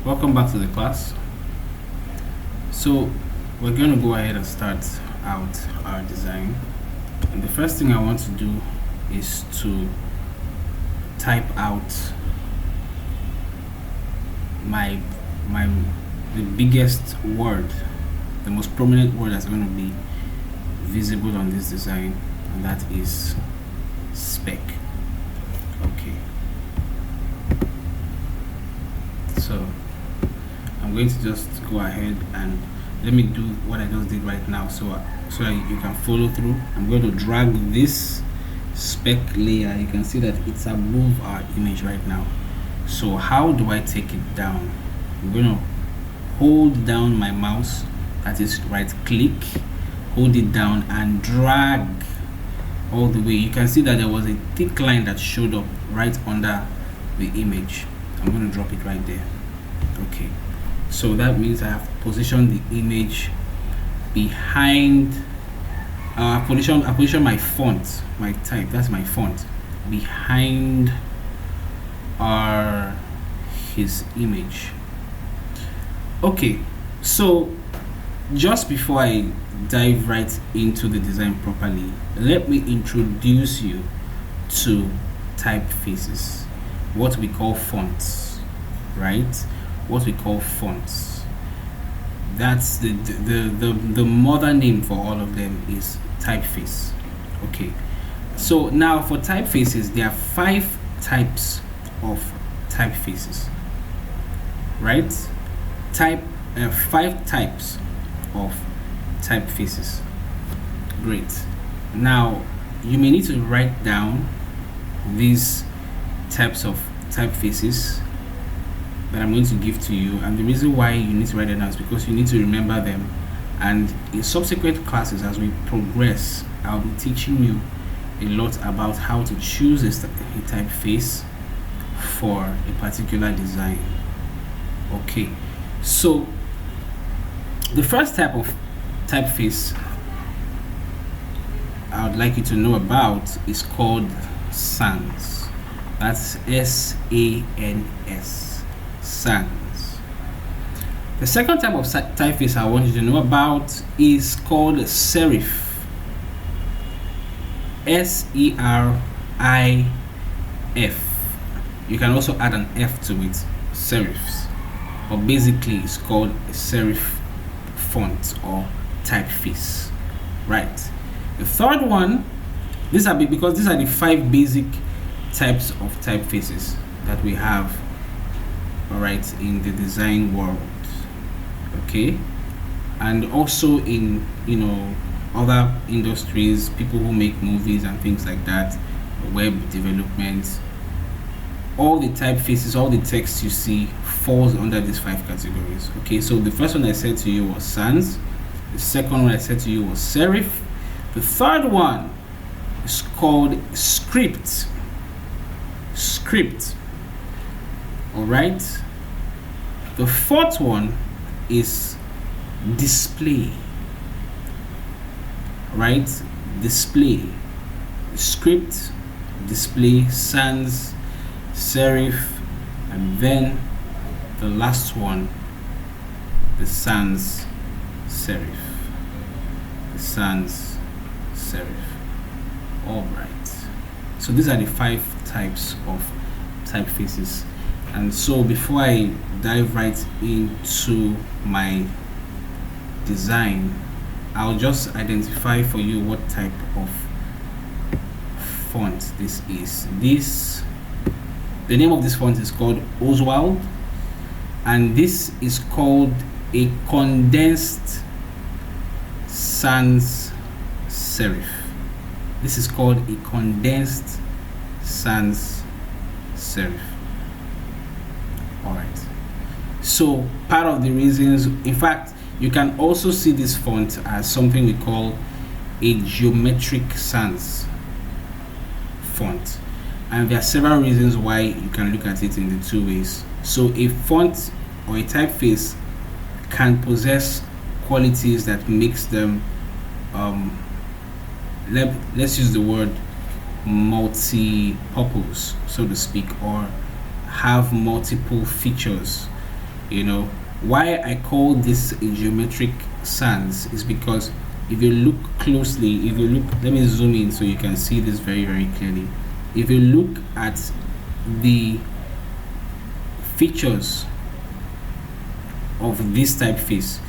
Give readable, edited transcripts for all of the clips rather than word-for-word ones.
Welcome back to the class. So we're going to go ahead and start out our design, and the first thing I want to do is to type out the biggest word, the most prominent word that's going to be visible on this design, and that is spec. Okay, so I'm going to just go ahead and let me do what I just did right now so that you can follow through. I'm going to drag this spec layer. You can see that it's above our image right now. So how do I take it down? I'm going to hold down my mouse, that is right click, hold it down and drag all the way. You can see that there was a thick line that showed up right under the image. I'm going to drop it right there. Okay, so that means I have positioned the image behind I position my font, my type, that's my font, behind his image. Okay, so just before I dive right into the design properly, let me introduce you to typefaces, what we call fonts, right? What we call fonts. That's the mother name for all of them is typeface. Okay, so now for typefaces, there are 5 types of typefaces, right? 5 types of typefaces. Great. Now you may need to write down these types of typefaces that I'm going to give to you, and the reason why you need to write them down is because you need to remember them, and in subsequent classes as we progress, I'll be teaching you a lot about how to choose a typeface for a particular design. Okay, so the first type of typeface I would like you to know about is called sans. That's S-A-N-S. Sans. The second type of typeface I want you to know about is called serif. S-E-R-I-F. You can also add an F to it, serifs, but basically it's called a serif font or typeface, right? The third one, because these are the 5 basic types of typefaces that we have, all right, in the design world. Okay, and also in other industries, people who make movies and things like that, web development, all the typefaces, all the text you see falls under these 5 categories. Okay, so the first one I said to you was sans. The second one I said to you was serif. The third one is called script. All right. The fourth one is display. Right? Display. Script, display, sans, serif, and then the last one, the sans serif. The sans serif. All right. So these are the 5 types of typefaces. And so before I dive right into my design, I'll just identify for you what type of font this is. The name of this font is called Oswald, and this is called a condensed sans serif. This is called a condensed sans serif. All right, so part of the reasons, in fact, you can also see this font as something we call a geometric sans font, and there are several reasons why you can look at it in the 2 ways. So a font or a typeface can possess qualities that makes them let's use the word multi-purpose, so to speak, or have multiple features. Why I call this a geometric sans is because if you look closely, let me zoom in so you can see this very, very clearly. If you look at the features of this typeface,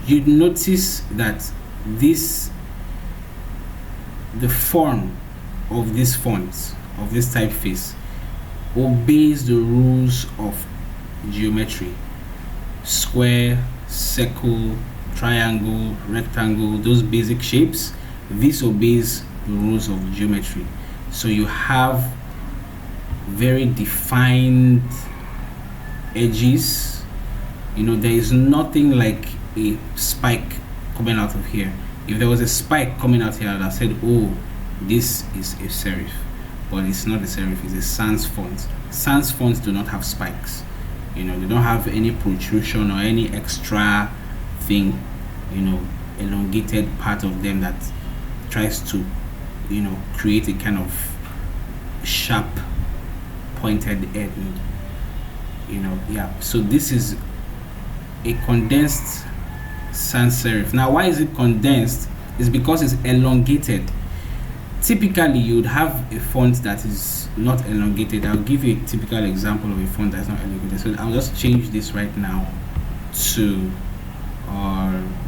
you'd notice that the form of this font, of this typeface, obeys the rules of geometry: square, circle, triangle, rectangle, those basic shapes. This obeys the rules of geometry. So you have very defined edges. There is nothing like a spike coming out of here. If there was a spike coming out here, I'd have said, oh, this is a serif. But it's not a serif, it's a sans font. Sans fonts do not have spikes. They don't have any protrusion or any extra thing, elongated part of them that tries to, create a kind of sharp pointed end. So this is a condensed sans serif. Now, why is it condensed? It's because it's elongated. Typically, you'd have a font that is not elongated. I'll give you a typical example of a font that's not elongated. So I'll just change this right now to,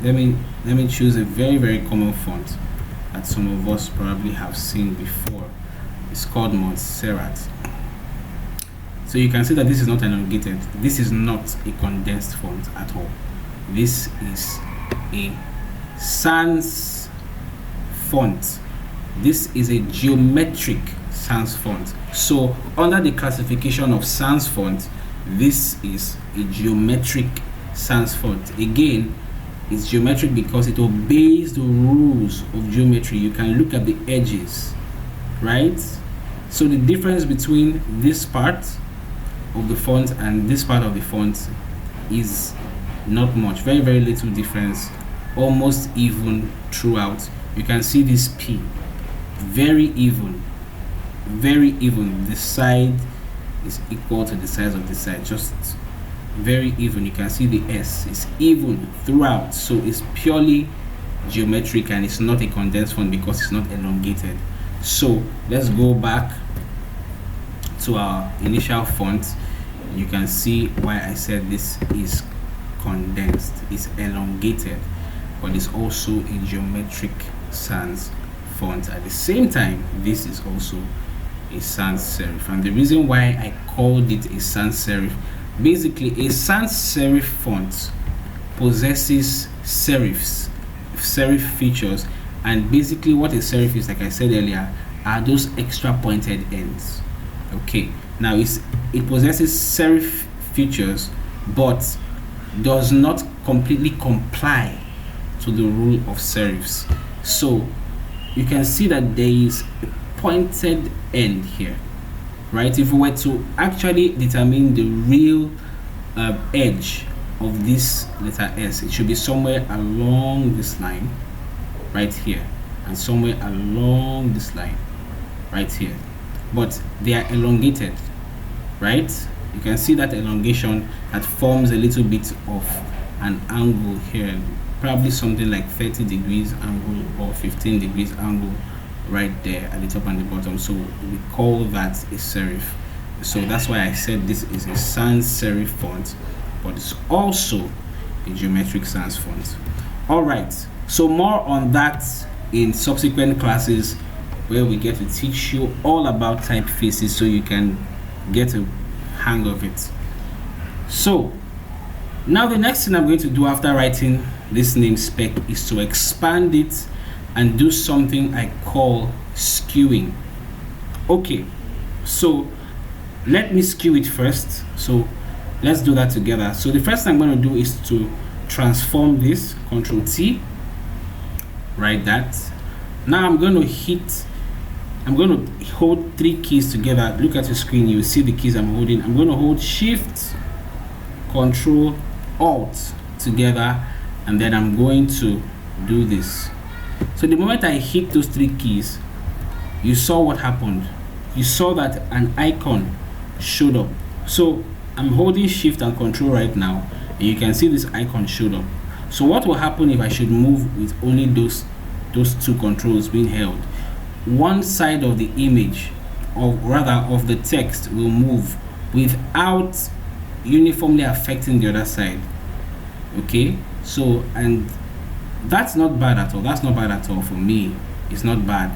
let me choose a very, very common font that some of us probably have seen before. It's called Montserrat. So you can see that this is not elongated. This is not a condensed font at all. This is a sans font. This is a geometric sans font. So under the classification of sans font, this is a geometric sans font. Again, it's geometric because it obeys the rules of geometry. You can look at the edges, right? So the difference between this part of the font and this part of the font is not much. Very, very little difference. Almost even throughout. You can see this P. Very even. Very even. The side is equal to the size of the side. Just very even. You can see the S is even throughout. So it's purely geometric and it's not a condensed font because it's not elongated. So let's go back to our initial font. You can see why I said this is condensed. It's elongated, but it's also a geometric sans font. At the same time, this is also a sans serif, and the reason why I called it a sans serif, basically a sans serif font possesses serif features, and basically what a serif is, like I said earlier, are those extra pointed ends. Okay, now it possesses serif features but does not completely comply to the rule of serifs. So you can see that there is a pointed end here, right? If we were to actually determine the real edge of this letter S, it should be somewhere along this line right here, and somewhere along this line right here, but they are elongated, right? You can see that elongation that forms a little bit of an angle here, probably something like 30 degrees angle or 15 degrees angle right there at the top and the bottom. So we call that a serif. So that's why I said this is a sans serif font, but it's also a geometric sans font. All right, so more on that in subsequent classes, where we get to teach you all about typefaces so you can get a hang of it. So now the next thing I'm going to do after writing this name spec is to expand it and do something I call skewing. Okay, so let me skew it first. So let's do that together. So the first thing I'm going to do is to transform this, Control T, write that. Now I'm going to hold three keys together. Look at your screen, you will see the keys I'm holding. I'm going to hold Shift, Control, Alt together, and then I'm going to do this. So the moment I hit those three keys, you saw what happened. You saw that an icon showed up. So I'm holding Shift and Control right now. and you can see this icon showed up. So what will happen if I should move with only those two controls being held? One side of the image, or rather of the text, will move without uniformly affecting the other side. Okay, so, and that's not bad at all. That's not bad at all for me. It's not bad,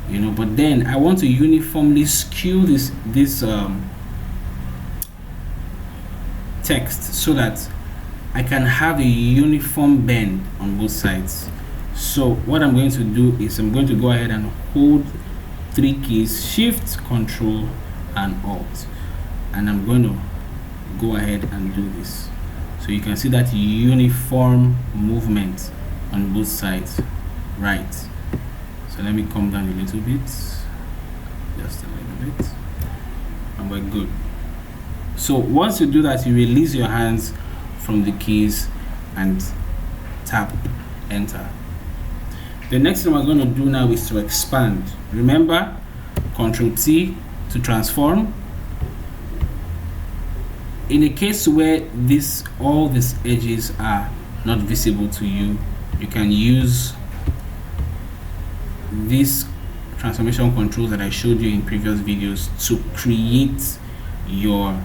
you know. But then I want to uniformly skew this text so that I can have a uniform bend on both sides. So what I'm going to do is I'm going to go ahead and hold 3 keys, Shift, Control, and Alt, and I'm going to go ahead and do this. So you can see that uniform movement on both sides, right? So let me come down a little bit, just a little bit, and we're good. So once you do that, you release your hands from the keys and tap enter. The next thing we're going to do now is to expand. Remember, Ctrl T to transform. In a case where all these edges are not visible to you, you can use these transformation controls that I showed you in previous videos to create your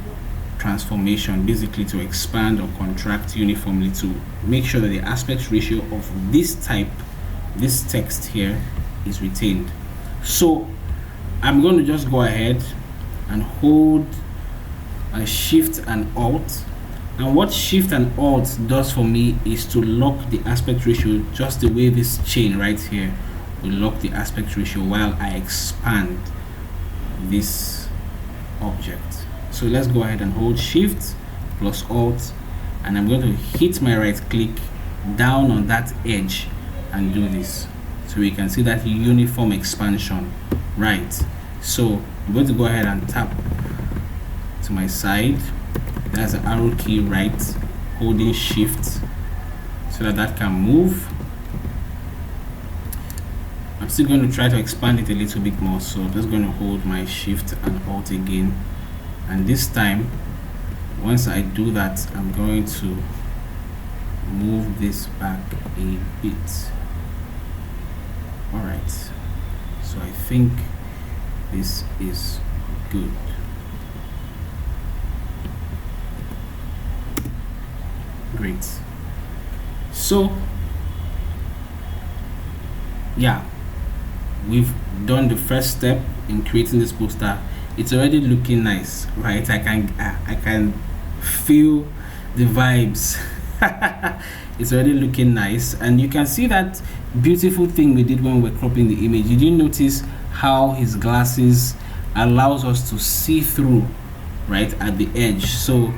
transformation, basically to expand or contract uniformly, to make sure that the aspect ratio of this text here is retained. So I'm going to just go ahead and hold a Shift and Alt, and what Shift and Alt does for me is to lock the aspect ratio just the way this chain right here will lock the aspect ratio while I expand this object. So let's go ahead and hold Shift plus Alt, and I'm going to hit my right click down on that edge and do this, so we can see that uniform expansion, right? So I'm going to go ahead and tap to my side. That's the arrow key right, holding Shift so that can move. I'm still going to try to expand it a little bit more, so I'm just going to hold my Shift and Alt again, and this time once I do that, I'm going to move this back a bit. Alright, so I think this is good. Great. So yeah, we've done the first step in creating this poster. It's already looking nice, right? I can feel the vibes. It's already looking nice, and you can see that beautiful thing we did when we were cropping the image. Did you notice how his glasses allows us to see through right at the edge? So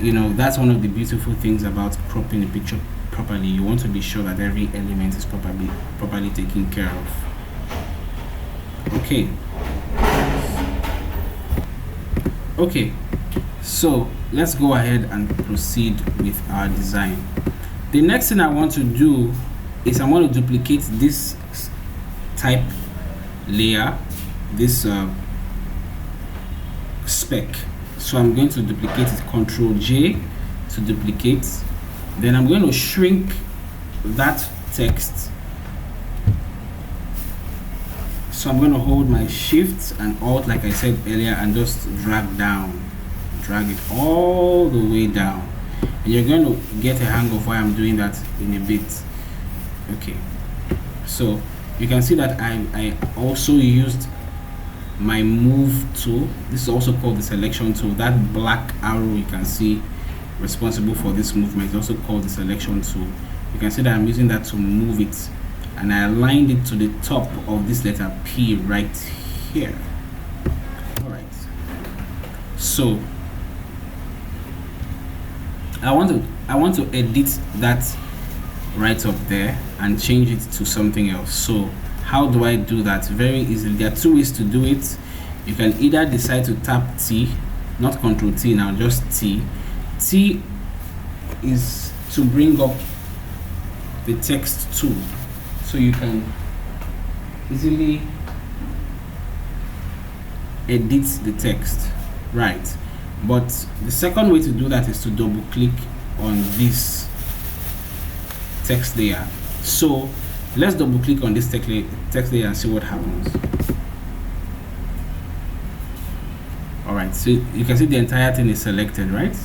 you know, that's one of the beautiful things about cropping the picture properly. You want to be sure that every element is properly taken care of. Okay, so let's go ahead and proceed with our design. The next thing I want to do is I want to duplicate this type layer, this spec. So I'm going to duplicate it, Ctrl J to duplicate. Then I'm going to shrink that text. So I'm going to hold my Shift and Alt like I said earlier and just drag it all the way down. And you're going to get a hang of why I'm doing that in a bit. Okay, so you can see that I also used my move tool. This is also called the selection tool. That black arrow you can see responsible for this movement is also called the selection tool. You can see that I'm using that to move it, and I aligned it to the top of this letter P right here. All right, so I want to edit that right up there and change it to something else. So how do I do that? Very easily. There are two ways to do it. You can either decide to tap T, not Ctrl T now, just T. T is to bring up the text tool, so you can easily edit the text, right? But the second way to do that is to double click on this text layer. So let's double click on this text layer and see what happens. All right, so you can see the entire thing is selected, right?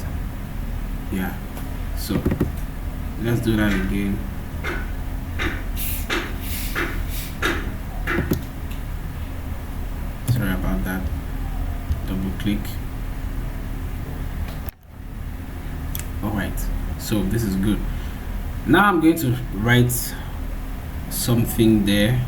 Yeah, so let's do that again. Sorry about that. Double click. All right, so this is good. Now I'm going to write something there.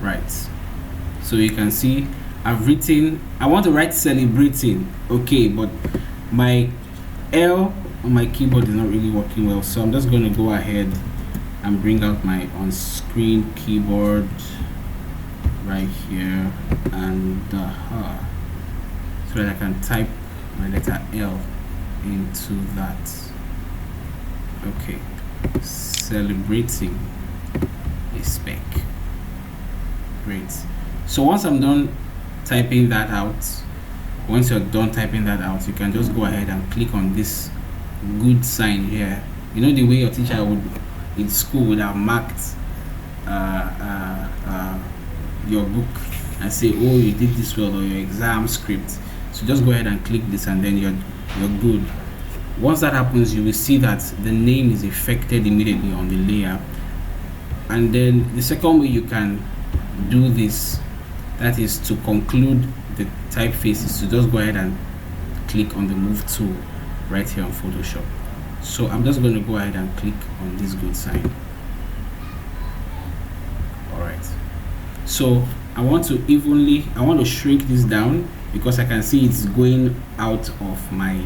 Right, so you can see I've written, I want to write celebrating, okay, but my L on my keyboard is not really working well, so I'm just going to go ahead and bring out my on-screen keyboard right here, and so that I can type my letter L into that. Okay, celebrating a spec. Great. So once I'm done typing that out, once you're done typing that out, you can just go ahead and click on this good sign here. You know, the way your teacher would in school would have marked your book and say, oh, you did this well, or your exam script. So just go ahead and click this, and then you're good. Once that happens, you will see that the name is affected immediately on the layer. And then the second way you can do this, that is to conclude the typefaces, to just go ahead and click on the move tool right here on Photoshop. So I'm just going to go ahead and click on this good sign. All right, so I want to shrink this down because I can see it's going out of my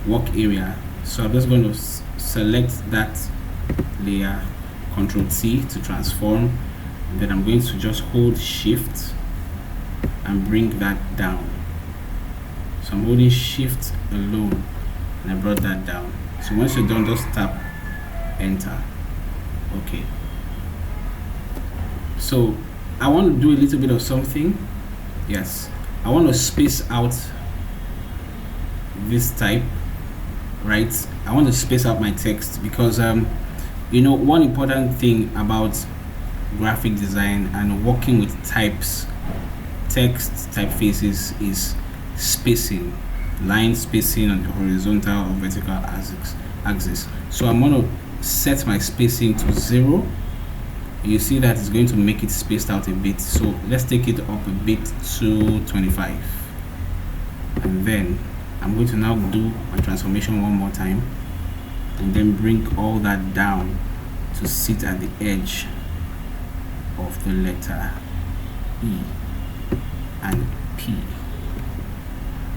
work area. So I'm just going to select that layer, Ctrl T to transform. And then I'm going to just hold Shift and bring that down. So I'm holding Shift alone, and I brought that down. So once you're done, just tap Enter. Okay. So I want to do a little bit of something. Yes, I want to space out this type, right? I want to space out my text because you know, one important thing about graphic design and working with text typefaces is spacing, line spacing on the horizontal or vertical axis. So I'm going to set my spacing to 0. You see that it's going to make it spaced out a bit, so let's take it up a bit to 25, and then I'm going to now do my transformation one more time, and then bring all that down to sit at the edge of the letter E and P.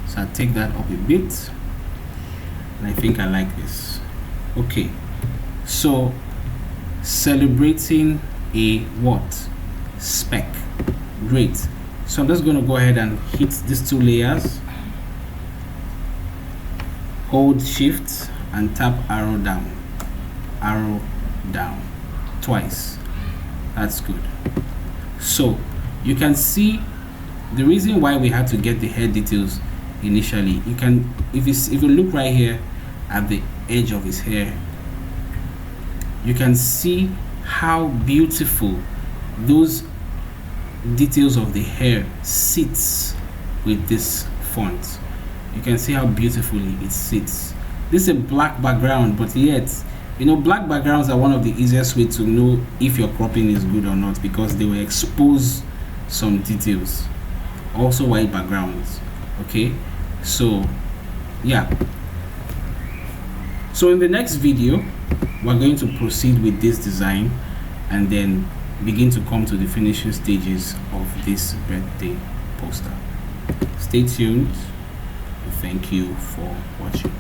So I'll take that up a bit, and I think I like this. Okay, so celebrating a what? Spec. Great. So I'm just going to go ahead and hit these two layers, hold Shift and tap arrow down twice. That's good. So you can see the reason why we had to get the head details initially. You can, if you look right here at the edge of his hair, you can see how beautiful those details of the hair sits with this font. You can see how beautifully it sits. This is a black background, but yet, you know, black backgrounds are one of the easiest way to know if your cropping is good or not, because they will expose some details. Also white backgrounds. Okay, so yeah, so in the next video we're going to proceed with this design and then begin to come to the finishing stages of this birthday poster. Stay tuned. Thank you for watching.